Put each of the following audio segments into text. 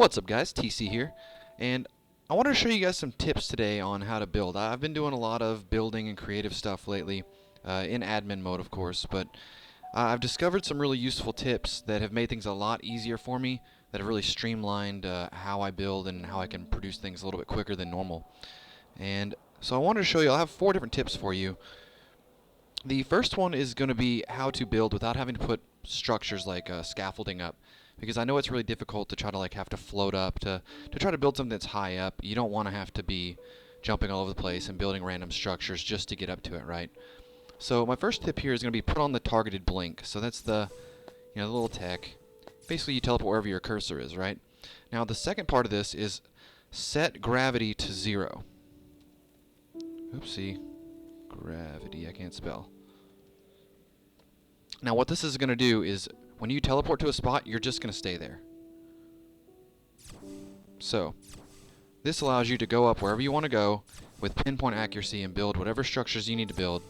What's up guys, TC here, and I wanted to show you guys some tips today on how to build. I've been doing a lot of building and creative stuff lately, in admin mode of course, but I've discovered some really useful tips that have made things a lot easier for me, that have really streamlined how I build and how I can produce things a little bit quicker than normal. And so I wanted to show you, I'll have 4 different tips for you. The first one is going to be how to build without having to put structures like scaffolding up, because I know it's really difficult to try to have to float up to try to build something that's high up. You don't want to have to be jumping all over the place and building random structures just to get up to it, right? So my first tip here is going to be put on the targeted blink. So that's the the little tech. Basically you teleport wherever your cursor is, right? Now the second part of this is set gravity to 0. Oopsie. Gravity, I can't spell. Now what this is going to do is when you teleport to a spot, you're just going to stay there. So this allows you to go up wherever you want to go with pinpoint accuracy and build whatever structures you need to build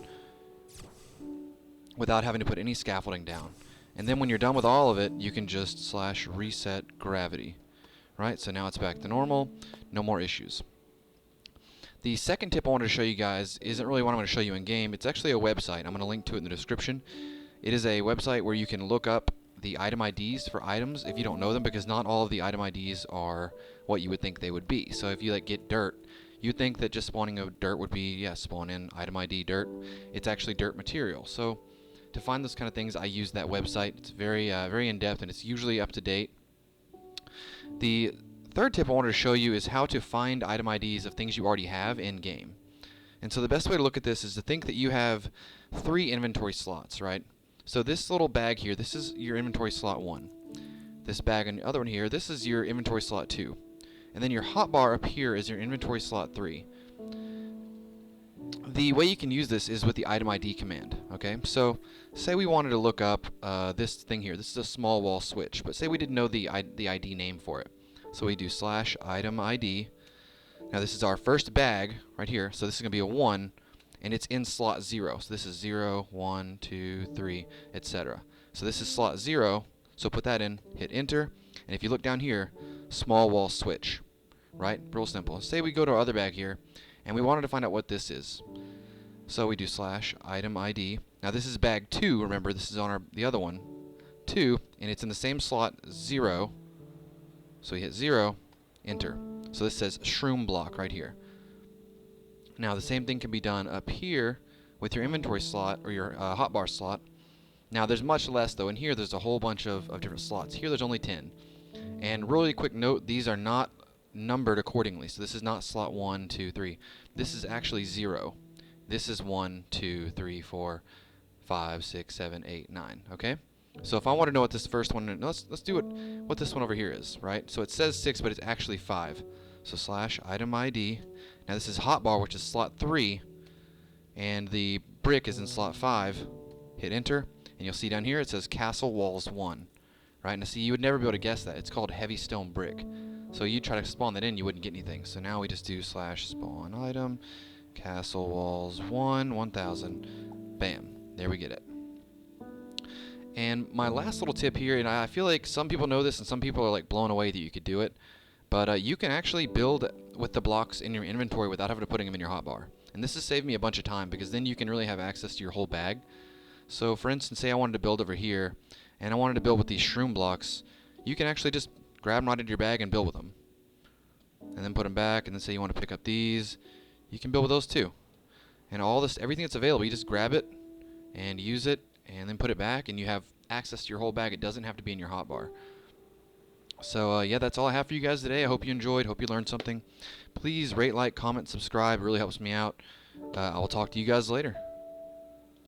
without having to put any scaffolding down. And then when you're done with all of it, you can just /reset gravity. Right? So now it's back to normal, no more issues. The second tip I wanted to show you guys isn't really what I'm going to show you in game. It's actually a website. I'm going to link to it in the description. It is a website where you can look up the item IDs for items if you don't know them, because not all of the item IDs are what you would think they would be. So if you get dirt, you'd think that just spawning a dirt would be, spawn in item ID dirt. It's actually dirt material. So to find those kind of things, I use that website. It's very in-depth, and it's usually up to date. The third tip I wanted to show you is how to find item IDs of things you already have in-game. And so the best way to look at this is to think that you have 3 inventory slots, right? So this little bag here, this is your inventory slot 1. This bag and the other one here, this is your inventory slot 2. And then your hotbar up here is your inventory slot 3. The way you can use this is with the item ID command, okay? So say we wanted to look up this thing here. This is a small wall switch, but say we didn't know the ID name for it. So we do /item ID. Now this is our first bag right here, so this is going to be a 1, and it's in slot 0. So this is 0, 1, 2, 3, etc. So this is slot 0, so put that in, hit enter, and if you look down here, small wall switch, right? Real simple. Say we go to our other bag here, and we wanted to find out what this is. So we do /item ID. Now this is bag 2, remember this is on the other one, 2, and it's in the same slot 0. So we hit 0, enter. So this says shroom block right here. Now the same thing can be done up here with your inventory slot or your hotbar slot. Now there's much less though. In here there's a whole bunch of different slots. Here there's only 10. And really quick note, these are not numbered accordingly. So this is not slot 1, 2, 3. This is actually 0. This is 1, 2, 3, 4, 5, 6, 7, 8, 9. Okay? So if I want to know what this first one, let's do it. What this one over here is, right? So it says 6, but it's actually 5. So /item ID. Now this is hotbar, which is slot 3, and the brick is in slot 5. Hit enter, and you'll see down here it says castle walls 1. Right? Now see, you would never be able to guess that. It's called heavy stone brick. So you try to spawn that in, you wouldn't get anything. So now we just do /spawn item castle walls 1 1000. Bam. There we get it. And my last little tip here, and I feel like some people know this and some people are blown away that you could do it, but you can actually build with the blocks in your inventory without having to put them in your hotbar. And this has saved me a bunch of time, because then you can really have access to your whole bag. So for instance, say I wanted to build over here, and I wanted to build with these shroom blocks, you can actually just grab them right into your bag and build with them. And then put them back, and then say you want to pick up these, you can build with those too. And all this, everything that's available, you just grab it and use it, and then put it back, and you have access to your whole bag. It doesn't have to be in your hotbar. So yeah, that's all I have for you guys today. I hope you enjoyed. Hope you learned something. Please rate, like, comment, subscribe. It really helps me out. I will talk to you guys later.